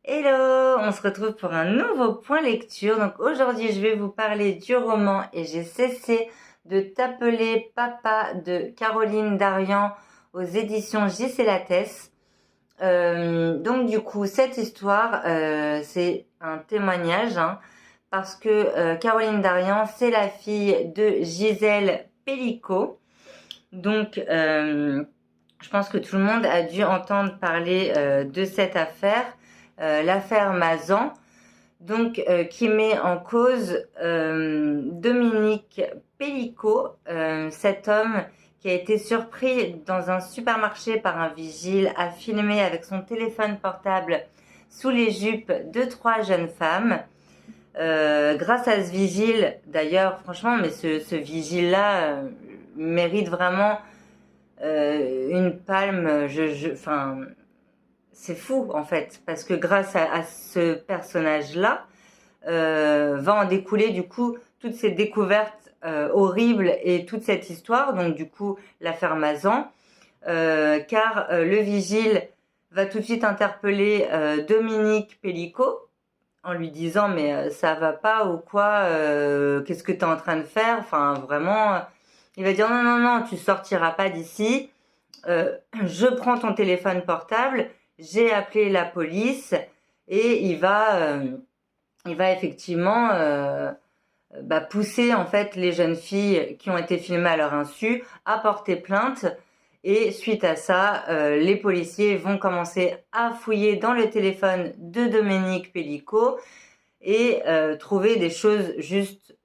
Hello, on se retrouve pour un nouveau point lecture. Donc aujourd'hui, je vais vous parler du roman Et j'ai cessé de t'appeler papa de Caroline Darian aux éditions J.C. Lattès. Donc du coup, cette histoire, c'est un témoignage, parce que Caroline Darian, c'est la fille de Gisèle Pellicot. Donc, je pense que tout le monde a dû entendre parler de cette affaire, l'affaire Mazan, donc qui met en cause Dominique Pellicot, cet homme qui a été surpris dans un supermarché par un vigile à filmer avec son téléphone portable sous les jupes de 3 jeunes femmes. Grâce à ce vigile, d'ailleurs, franchement, mais ce vigile-là mérite vraiment une palme. Enfin, c'est fou en fait, parce que grâce à ce personnage-là, va en découler du coup toutes ces découvertes horribles et toute cette histoire. Donc du coup, l'affaire Mazan, car le vigile va tout de suite interpeller Dominique Pellicot en lui disant mais ça va pas ou quoi, qu'est-ce que tu es en train de faire, enfin vraiment, il va dire non non non, tu sortiras pas d'ici, je prends ton téléphone portable, j'ai appelé la police, et il va effectivement pousser en fait les jeunes filles qui ont été filmées à leur insu à porter plainte. Et suite à ça, les policiers vont commencer à fouiller dans le téléphone de Dominique Pellicot et trouver des choses juste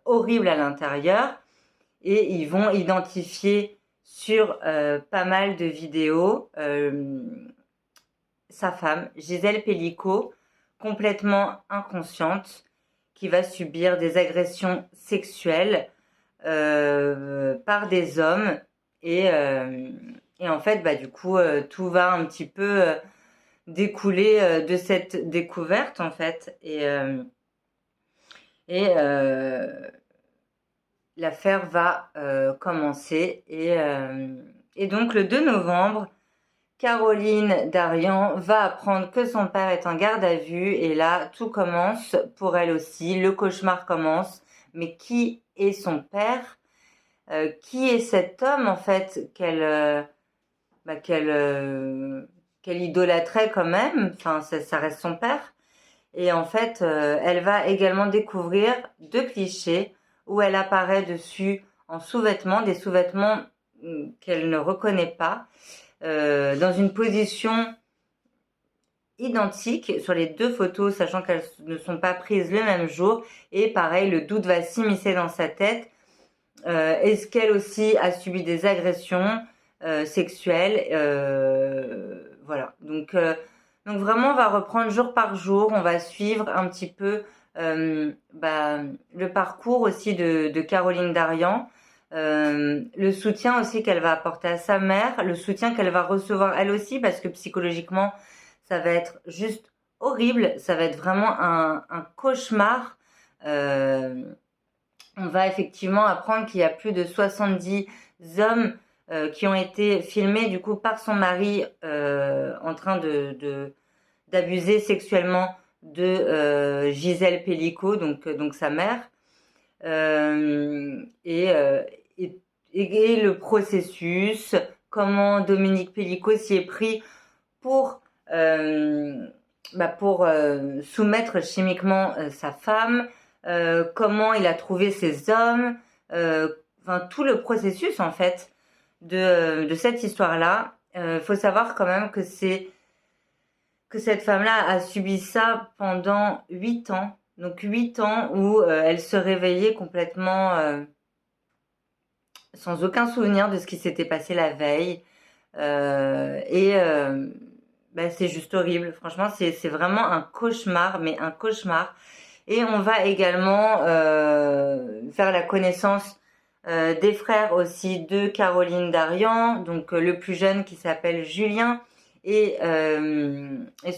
horribles à l'intérieur. Et ils vont identifier sur pas mal de vidéos sa femme, Gisèle Pellicot, complètement inconsciente, qui va subir des agressions sexuelles par des hommes. Et, euh, et en fait, du coup, tout va un petit peu découler de cette découverte, en fait. Et l'affaire va commencer. Et donc, le 2 novembre, Caroline Darian va apprendre que son père est en garde à vue, et là, tout commence pour elle aussi. Le cauchemar commence. Mais qui est son père? Qui est cet homme, en fait, qu'elle idolâtrait quand même? Enfin, ça reste son père. Et en fait, elle va également découvrir 2 clichés où elle apparaît dessus en sous-vêtements, des sous-vêtements qu'elle ne reconnaît pas, dans une position identique sur les 2 photos, sachant qu'elles ne sont pas prises le même jour. Et pareil, le doute va s'immiscer dans sa tête. Est-ce qu'elle aussi a subi des agressions sexuelles? Voilà. Donc vraiment, on va reprendre jour par jour. On va suivre un petit peu le parcours aussi de Caroline Darian. Le soutien aussi qu'elle va apporter à sa mère, le soutien qu'elle va recevoir elle aussi, parce que psychologiquement, ça va être juste horrible, ça va être vraiment un cauchemar. On va effectivement apprendre qu'il y a plus de 70 hommes qui ont été filmés du coup par son mari en train d'abuser sexuellement de Gisèle Pellicot, donc sa mère. Et, et le processus, comment Dominique Pellicot s'y est pris pour soumettre chimiquement sa femme, comment il a trouvé ses hommes, tout le processus en fait de cette histoire-là. Faut savoir quand même que cette femme-là a subi ça pendant 8 ans. Donc 8 ans où elle se réveillait complètement sans aucun souvenir de ce qui s'était passé la veille. C'est juste horrible. Franchement, c'est vraiment un cauchemar, mais un cauchemar. Et on va également faire la connaissance des frères aussi de Caroline Darian, donc le plus jeune qui s'appelle Julien, et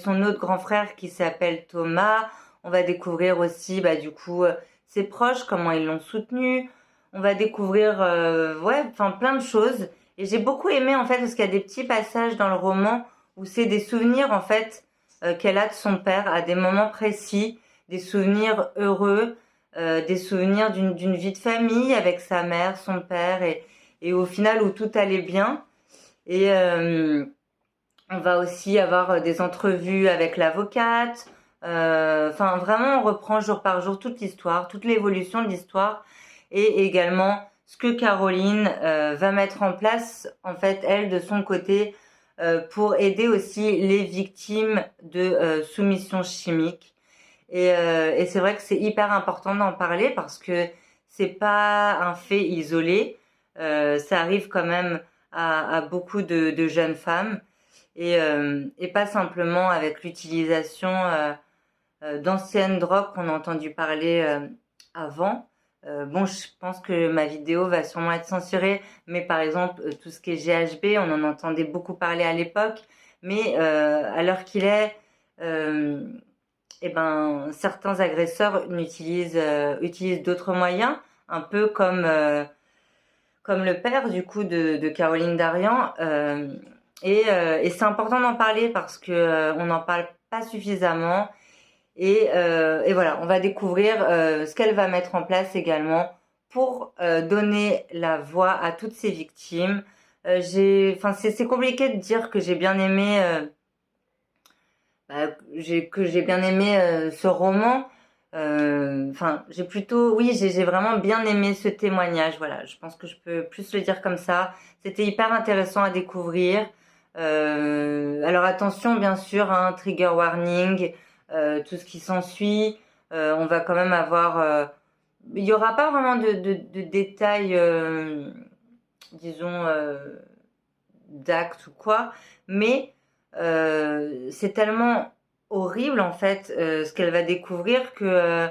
son autre grand frère qui s'appelle Thomas. On va découvrir aussi du coup ses proches, comment ils l'ont soutenu. On va découvrir plein de choses. Et j'ai beaucoup aimé en fait, parce qu'il y a des petits passages dans le roman où c'est des souvenirs en fait qu'elle a de son père à des moments précis, des souvenirs heureux, des souvenirs d'une vie de famille avec sa mère, son père, et au final où tout allait bien. Et on va aussi avoir des entrevues avec l'avocate. Enfin, vraiment, on reprend jour par jour toute l'histoire, toute l'évolution de l'histoire, et également ce que Caroline va mettre en place, en fait, elle, de son côté, pour aider aussi les victimes de soumission chimique. Et c'est vrai que c'est hyper important d'en parler parce que c'est pas un fait isolé. Ça arrive quand même à beaucoup de jeunes femmes et pas simplement avec l'utilisation d'anciennes drogues qu'on a entendu parler avant. Bon, je pense que ma vidéo va sûrement être censurée, mais par exemple, tout ce qui est GHB, on en entendait beaucoup parler à l'époque, mais à l'heure qu'il est, eh ben, certains agresseurs utilisent d'autres moyens, un peu comme le père du coup de Caroline Darian. Et c'est important d'en parler parce que on n'en parle pas suffisamment. Et voilà, on va découvrir ce qu'elle va mettre en place également pour donner la voix à toutes ces victimes. Enfin, c'est compliqué de dire que j'ai bien aimé, que j'ai bien aimé ce roman. Enfin, oui, j'ai vraiment bien aimé ce témoignage. Voilà, je pense que je peux plus le dire comme ça. C'était hyper intéressant à découvrir. Alors attention, bien sûr, hein, trigger warning, tout ce qui s'ensuit. On va quand même avoir. Il y aura pas vraiment de détails, disons, d'actes ou quoi, mais c'est tellement horrible en fait ce qu'elle va découvrir que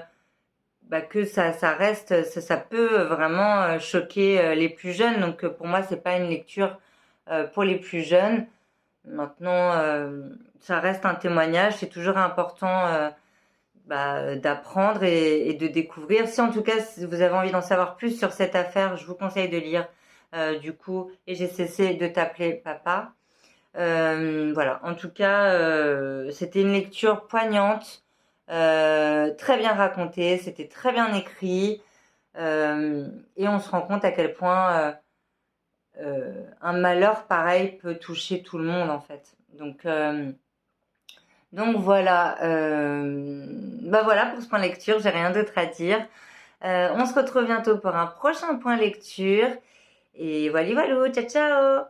ça reste, ça peut vraiment choquer les plus jeunes. Donc pour moi, c'est pas une lecture pour les plus jeunes. Maintenant, ça reste un témoignage. C'est toujours important d'apprendre et de découvrir. Si en tout cas si vous avez envie d'en savoir plus sur cette affaire, je vous conseille de lire du coup Et j'ai cessé de t'appeler papa. Voilà, en tout cas, c'était une lecture poignante, très bien racontée, c'était très bien écrit, et on se rend compte à quel point un malheur pareil peut toucher tout le monde en fait. Donc voilà, voilà pour ce point lecture, j'ai rien d'autre à dire. On se retrouve bientôt pour un prochain point lecture, et voilà, ciao ciao!